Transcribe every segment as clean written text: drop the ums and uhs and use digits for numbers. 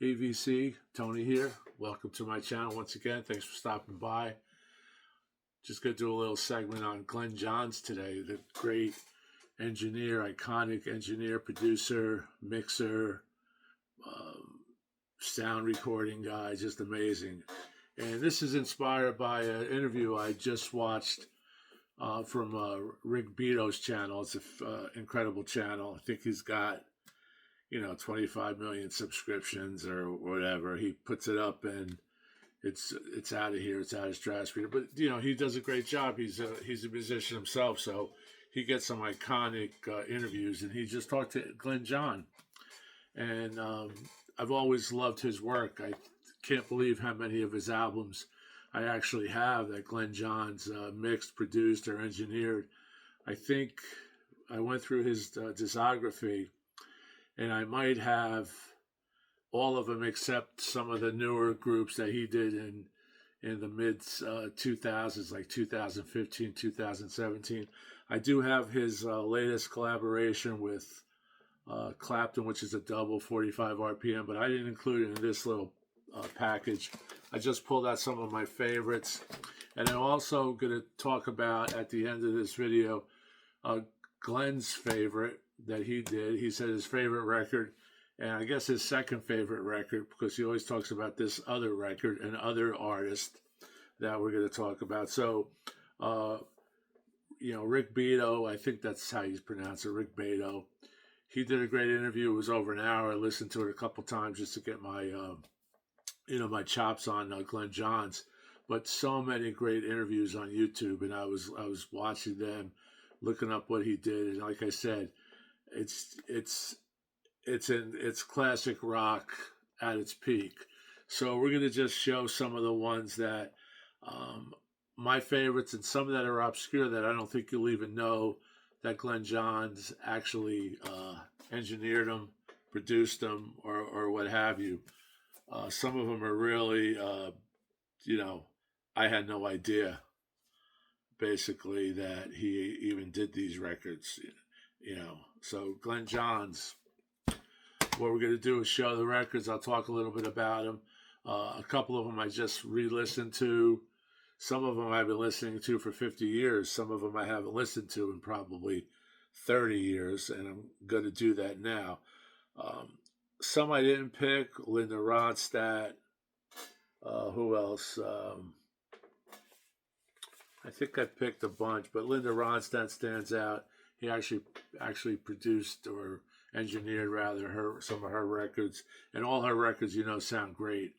AVC, Tony here. Welcome to my channel once again. Thanks for stopping by. Just going to do a little segment on Glyn Johns today, the great engineer, iconic engineer, producer, mixer, sound recording guy, just amazing. And this is inspired by an interview I just watched from Rick BEATO's channel. It's an incredible channel. I think he's got 25 million subscriptions or whatever. He puts it up and it's out of here. It's out of stratosphere. But he does a great job. He's a musician himself, so he gets some iconic interviews. And he just talked to Glyn John, and I've always loved his work. I can't believe how many of his albums I actually have that Glyn Johns mixed, produced, or engineered. I think I went through his discography, and I might have all of them except some of the newer groups that he did in the mid 2000s, like 2015, 2017. I do have his latest collaboration with Clapton, which is a double 45 RPM, but I didn't include it in this little package. I just pulled out some of my favorites. And I'm also going to talk about, at the end of this video, Glyn's favorite that he did. He said his favorite record, and I guess his second favorite record, because he always talks about this other record and other artist that we're going to talk about. So, Rick BEATO, I think that's how you pronounce it, Rick BEATO. He did a great interview. It was over an hour. I listened to it a couple times just to get my, my chops on Glyn Johns. But so many great interviews on YouTube, and I was watching them, looking up what he did, and like I said, it's classic rock at its peak. So we're gonna just show some of the ones that my favorites, and some that are obscure that I don't think you'll even know that Glyn Johns actually engineered them, produced them, or what have you. Some of them are really, I had no idea, basically, that he even did these records, So Glyn Johns, what we're going to do is show the records. I'll talk a little bit about them. A couple of them I just re-listened to. Some of them I've been listening to for 50 years. Some of them I haven't listened to in probably 30 years, and I'm going to do that now. Some I didn't pick. Linda Ronstadt. Who else? I think I picked a bunch, but Linda Ronstadt stands out. He actually produced, or engineered rather, some of her records, and all her records, sound great.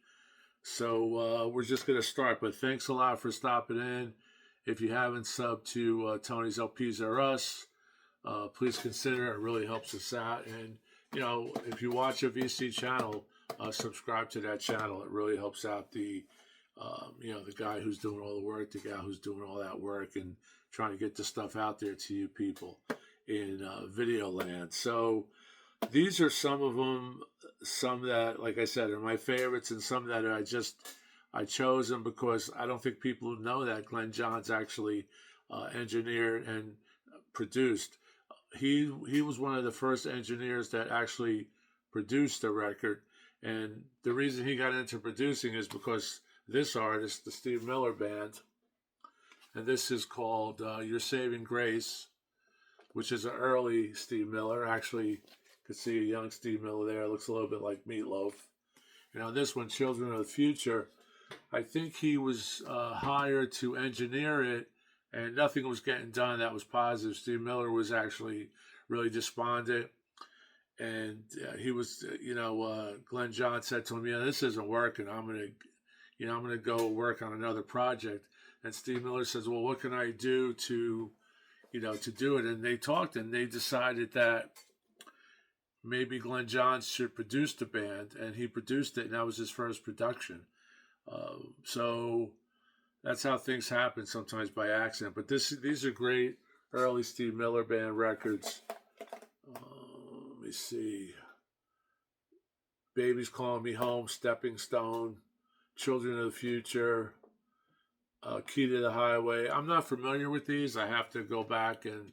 So we're just going to start, but thanks a lot for stopping in. If you haven't subbed to Tony's LPs or Us, please consider. It really helps us out. And if you watch a VC channel, subscribe to that channel. It really helps out the guy who's doing all the work, the guy who's doing all that work, and trying to get the stuff out there to you people in video land. So these are some of them, some that, like I said, are my favorites, and some that I chose them because I don't think people know that Glyn Johns actually engineered and produced. He was one of the first engineers that actually produced a record, and the reason he got into producing is because this artist, the Steve Miller Band, and this is called Your Saving Grace, which is an early Steve Miller. Actually, you could see a young Steve Miller there. It looks a little bit like Meatloaf. This one, Children of the Future, I think he was hired to engineer it, and nothing was getting done that was positive. Steve Miller was actually really despondent, and he was, Glyn Johns said to him, this isn't working. I'm gonna go work on another project. And Steve Miller says, well, what can I do to do it? And they talked, and they decided that maybe Glyn Johns should produce the band, and he produced it, and that was his first production. So that's how things happen sometimes by accident. But these are great early Steve Miller Band records. Let me see. Baby's Calling Me Home, Stepping Stone, Children of the Future, Key to the Highway. I'm not familiar with these. I have to go back and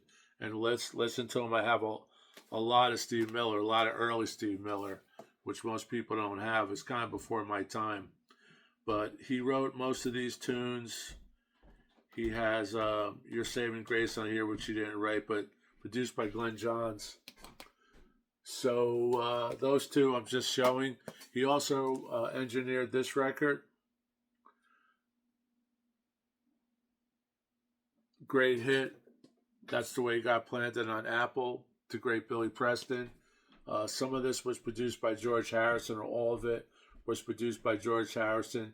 listen to them. I have a lot of Steve Miller, a lot of early Steve Miller which most people don't have. It's kind of before my time. But he wrote most of these tunes. He has Your Saving Grace on here, which he didn't write, but produced by Glyn Johns. So those two I'm just showing. He also engineered this record. Great hit. That's the Way He Got Planted on Apple, to great Billy Preston. Some of this was produced by George Harrison, or all of it was produced by George Harrison.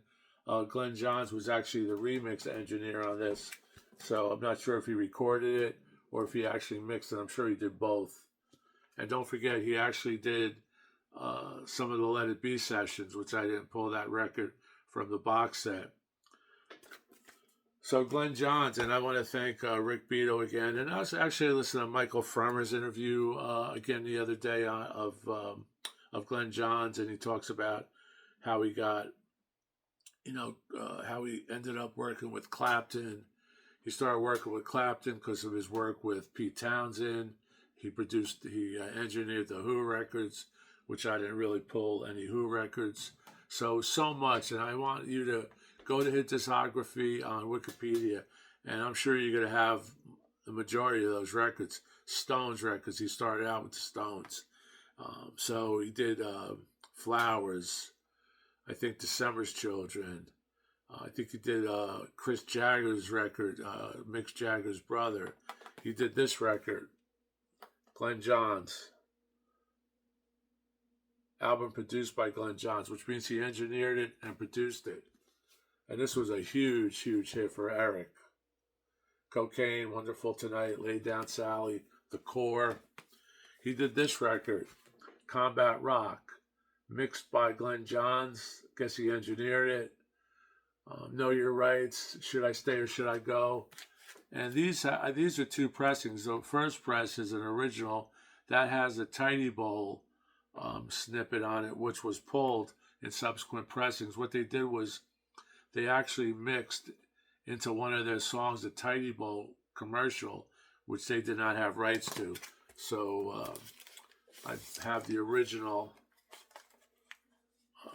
Glyn Johns was actually the remix engineer on this, so I'm not sure if he recorded it or if he actually mixed it. I'm sure he did both. And don't forget, he actually did some of the Let It Be sessions, which I didn't pull that record from the box set. So Glyn Johns, and I want to thank Rick BEATO again. And I was actually listening to Michael Frommer's interview again the other day of Glyn Johns, and he talks about how he got, how he ended up working with Clapton. He started working with Clapton because of his work with Pete Townsend. He engineered the Who records, which I didn't really pull any Who records. So much, and I want you to go to his discography on Wikipedia, and I'm sure you're going to have the majority of those records. Stones records, he started out with the Stones. So he did Flowers, I think December's Children. I think he did Chris Jagger's record, Mick Jagger's brother. He did this record, Glyn Johns. Album produced by Glyn Johns, which means he engineered it and produced it. And this was a huge, huge hit for Eric. Cocaine, Wonderful Tonight, Lay Down Sally, The Core. He did this record, Combat Rock, mixed by Glyn Johns. Guess he engineered it. Know Your Rights, Should I Stay or Should I Go? And these are two pressings. The first press is an original that has a Tidy Bowl snippet on it, which was pulled in subsequent pressings. What they did was they actually mixed into one of their songs a Tidy Bowl commercial, which they did not have rights to. So I have the original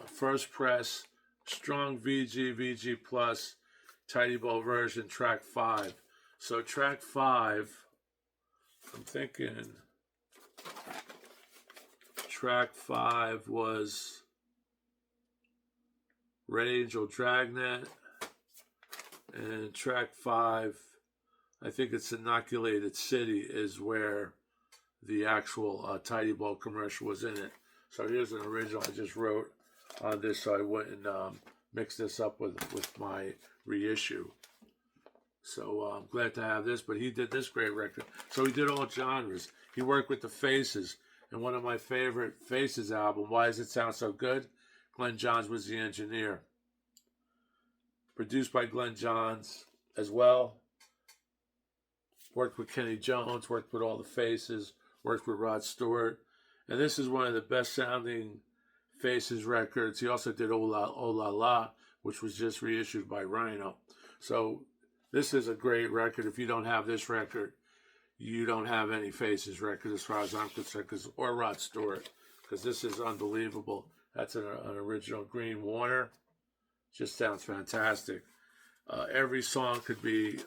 first press, strong VG Plus, Tidy Bowl version, track 5. So track 5, I'm thinking track 5 was Red Angel Dragnet, and track 5, I think it's Inoculated City, is where the actual Tidy Bowl commercial was in it. So here's an original I just wrote on this so I wouldn't mix this up with my reissue. So I'm glad to have this, but he did this great record. So he did all genres. He worked with the Faces, and one of my favorite Faces album, Why Does It Sound So Good? Glyn Johns was the engineer. Produced by Glyn Johns as well. Worked with Kenny Jones, worked with all the Faces, worked with Rod Stewart. And this is one of the best sounding Faces records. He also did Oh La La, which was just reissued by Rhino. So this is a great record. If you don't have this record, you don't have any Faces record as far as I'm concerned, or Rod Stewart, because this is unbelievable. That's an original Green Warner. Just sounds fantastic. Every song could be,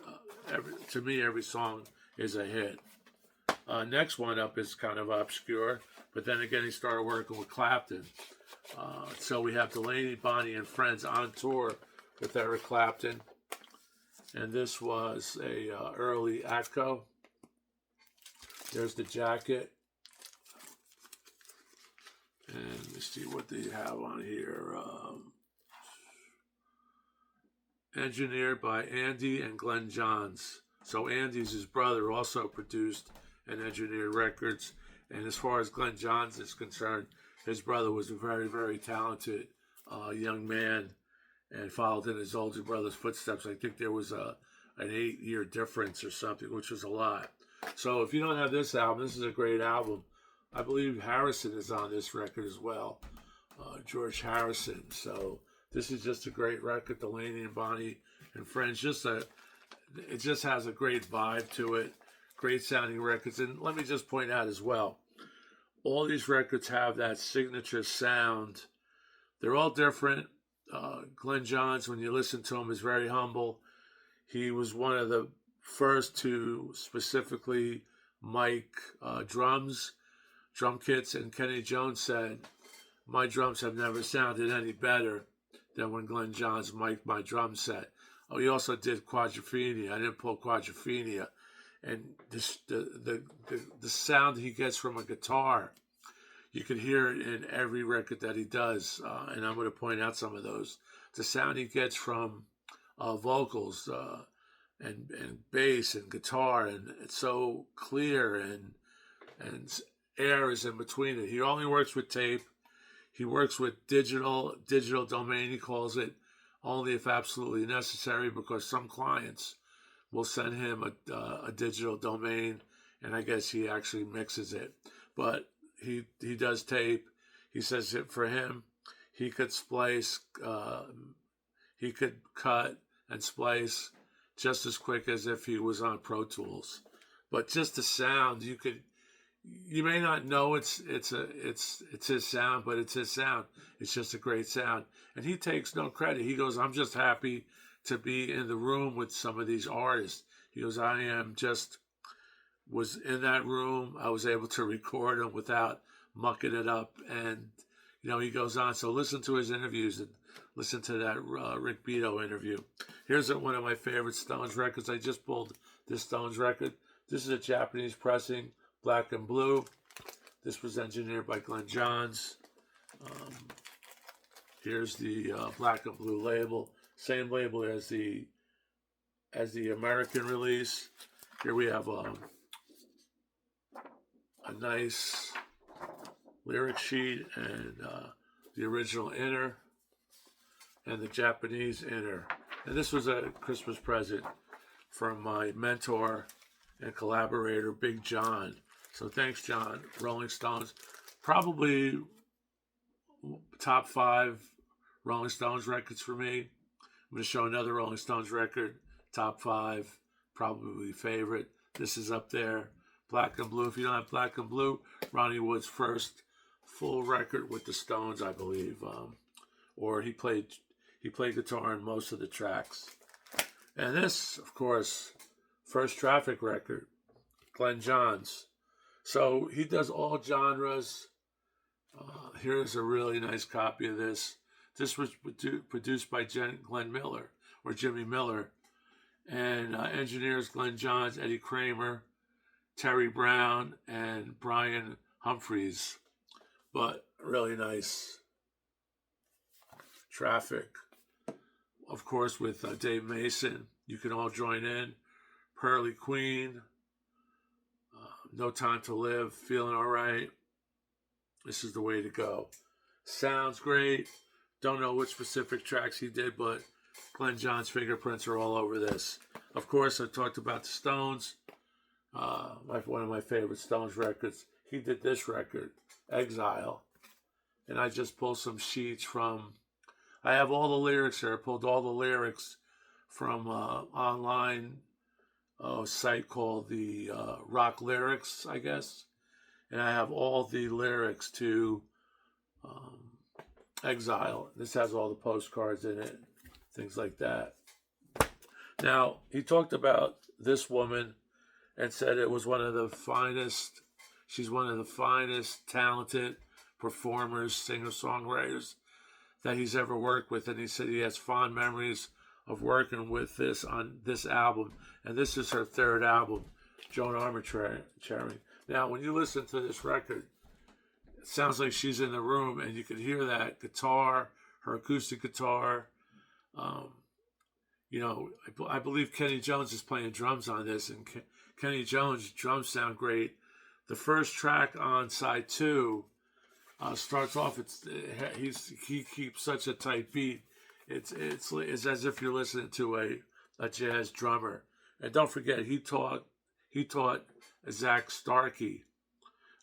to me, every song is a hit. Next one up is kind of obscure, but then again, he started working with Clapton. So we have Delaney, Bonnie, and Friends on tour with Eric Clapton. And this was a early Atco. There's the jacket. And let's see what they have on here. Engineered by Andy and Glyn Johns. So Andy's his brother, also produced and engineered records. And as far as Glyn Johns is concerned, his brother was a very, very talented young man and followed in his older brother's footsteps. I think there was an 8-year difference or something, which was a lot. So if you don't have this album, this is a great album. I believe Harrison is on this record as well, George Harrison. So this is just a great record, Delaney and Bonnie and Friends. It just has a great vibe to it, great sounding records. And let me just point out as well, all these records have that signature sound. They're all different. Glyn Johns, when you listen to him, is very humble. He was one of the first to specifically mic drum kits, and Kenny Jones said, "My drums have never sounded any better than when Glyn Johns mic'd my drum set." Oh, he also did Quadrophenia. I didn't pull Quadrophenia. And the sound he gets from a guitar, you can hear it in every record that he does. And I'm going to point out some of those. The sound he gets from vocals and bass and guitar, and it's so clear, and air is in between it. He only works with tape. He works with digital domain, he calls it, only if absolutely necessary, because some clients will send him a digital domain, and I guess he actually mixes it. But he does tape. He says that for him, he could splice, he could cut and splice just as quick as if he was on Pro Tools. But just the sound, you may not know it's his sound, but it's his sound. It's just a great sound. And he takes no credit. He goes, "I'm just happy to be in the room with some of these artists." He goes, was in that room. I was able to record them without mucking it up. And, he goes on. So listen to his interviews and listen to that Rick BEATO interview. Here's one of my favorite Stones records. I just pulled this Stones record. This is a Japanese pressing, black and blue. This was engineered by Glyn Johns. Here's the black and blue label. Same label as the American release. Here we have a nice lyric sheet and the original inner and the Japanese inner. And this was a Christmas present from my mentor and collaborator, Big John. So thanks, John. Rolling Stones, probably top 5 Rolling Stones records for me. I'm going to show another Rolling Stones record, top 5, probably favorite. This is up there, Black and Blue. If you don't have Black and Blue, Ronnie Wood's first full record with the Stones, I believe. Or he played guitar on most of the tracks. And this, of course, first Traffic record, Glyn Johns. So he does all genres. Here's a really nice copy of this. This was produced by Glenn Miller, or Jimmy Miller, and engineers Glyn Johns, Eddie Kramer, Terry Brown, and Brian Humphreys. But really nice. Traffic, of course, with Dave Mason. You can all join in. Pearly Queen, No Time to Live, Feeling Alright. This is the way to go. Sounds great. Don't know which specific tracks he did, but Glyn Johns' fingerprints are all over this. Of course, I talked about the Stones. One of my favorite Stones records. He did this record, Exile. And I just pulled some sheets from... I have all the lyrics here. I pulled all the lyrics from online site called the Rock Lyrics, I guess. And I have all the lyrics to Exile. This has all the postcards in it, things like that. Now, he talked about this woman and said it was one of the finest, she's one of the finest talented performers, singer-songwriters that he's ever worked with. And he said he has fond memories of working with this on this album. And this is her third album, Joan Armatrading. Now, when you listen to this record, it sounds like she's in the room, and you can hear that guitar, her acoustic guitar. I believe Kenny Jones is playing drums on this, and Kenny Jones' drums sound great. The first track on side 2 starts off. He keeps such a tight beat. It's as if you're listening to a jazz drummer. And don't forget, he taught Zach Starkey,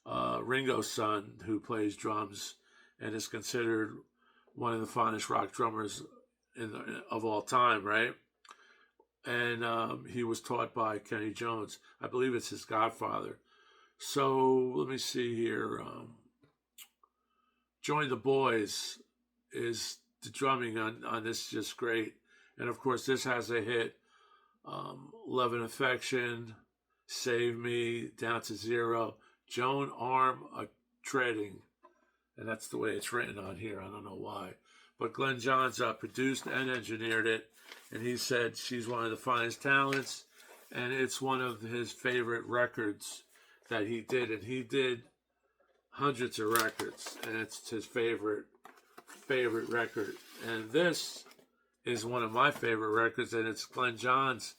Ringo's son, who plays drums and is considered one of the finest rock drummers of all time, right? And he was taught by Kenny Jones. I believe it's his godfather. So let me see here. Join the Boys is the drumming on this is just great. And of course, this has a hit. Love and Affection, Save Me, Down to Zero, Joan Arm a Treading. And that's the way it's written on here. I don't know why. But Glyn Johns produced and engineered it. And he said she's one of the finest talents. And it's one of his favorite records that he did. And he did hundreds of records. And it's his favorite record. And this is one of my favorite records. And it's Glyn Johns'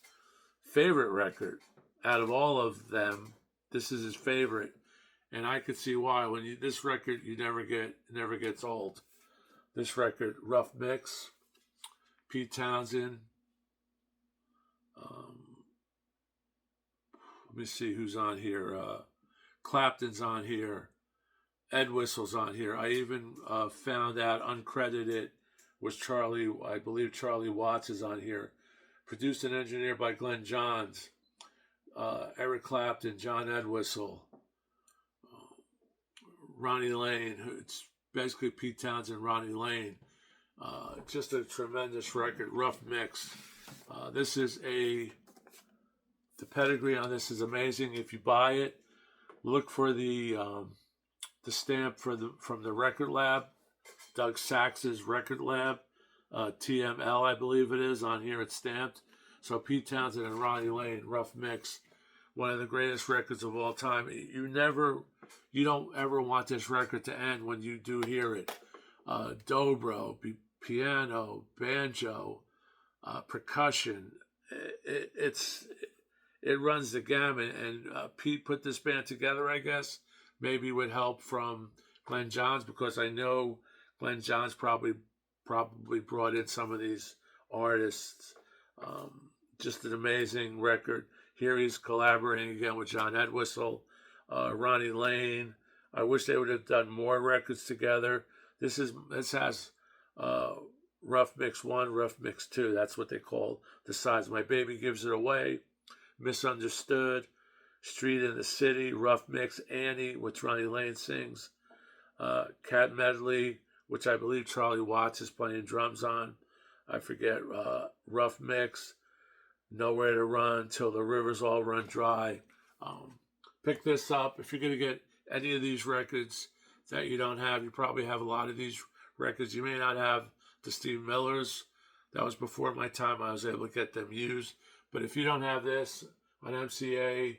favorite record. Out of all of them, this is his favorite. And I could see why. This record, never gets old. This record, Rough Mix, Pete Townsend. Let me see who's on here. Clapton's on here. Ed Whistle's on here. I even found out uncredited was Charlie. I believe Charlie Watts is on here. Produced and engineered by Glyn Johns, Eric Clapton, John Entwistle, Ronnie Lane. It's basically Pete Townsend, Ronnie Lane. Just a tremendous record, Rough Mix. The pedigree on this is amazing. If you buy it, look for the stamp from the Record Lab, Doug Sax's Record Lab, TML, I believe it is. On here it's stamped. So Pete Townsend and Ronnie Lane, Rough Mix, one of the greatest records of all time. You don't ever want this record to end when you do hear it. Dobro, piano, banjo, percussion. It runs the gamut. And Pete put this band together, I guess, maybe with help from Glyn Johns, because I know Glyn Johns probably brought in some of these artists. Just an amazing record. Here he's collaborating again with John Entwistle, Ronnie Lane. I wish they would have done more records together. This has Rough Mix 1, Rough Mix 2. That's what they call the sides. My Baby Gives It Away, Misunderstood, Street in the City, Rough Mix, Annie, which Ronnie Lane sings, Cat Medley, which I believe Charlie Watts is playing drums on. I forget. Rough Mix, Nowhere to Run, Till the Rivers All Run Dry. Pick this up. If you're going to get any of these records that you don't have, you probably have a lot of these records. You may not have the Steve Millers. That was before my time. I was able to get them used. But if you don't have this on MCA,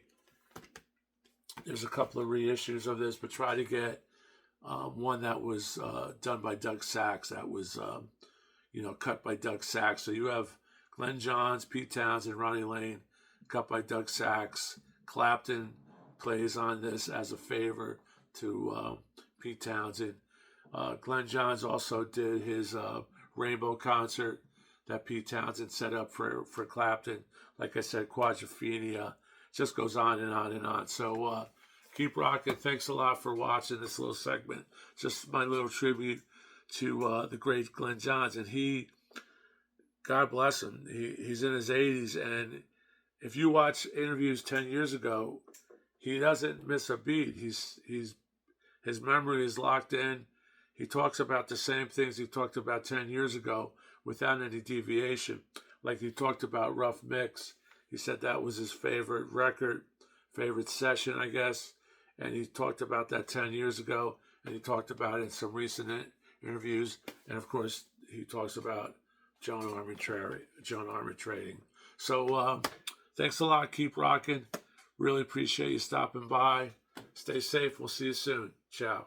there's a couple of reissues of this, but try to get one that was done by Doug Sax. That was, cut by Doug Sax. So you have Glyn Johns, Pete Townsend, Ronnie Lane, cut by Doug Sax. Clapton plays on this as a favor to Pete Townsend. Glyn Johns also did his Rainbow concert that Pete Townsend set up for Clapton. Like I said, Quadrophenia. Just goes on and on and on. So keep rocking. Thanks a lot for watching this little segment. Just my little tribute to the great Glyn Johns. And God bless him, he's in his 80s. And if you watch interviews 10 years ago, he doesn't miss a beat. His memory is locked in. He talks about the same things he talked about 10 years ago without any deviation. Like he talked about Rough Mix. He said that was his favorite record, favorite session, I guess. And he talked about that 10 years ago. And he talked about it in some recent interviews. And of course, he talks about Joan Arm Trading. So thanks a lot. Keep rocking. Really appreciate you stopping by. Stay safe. We'll see you soon. Ciao.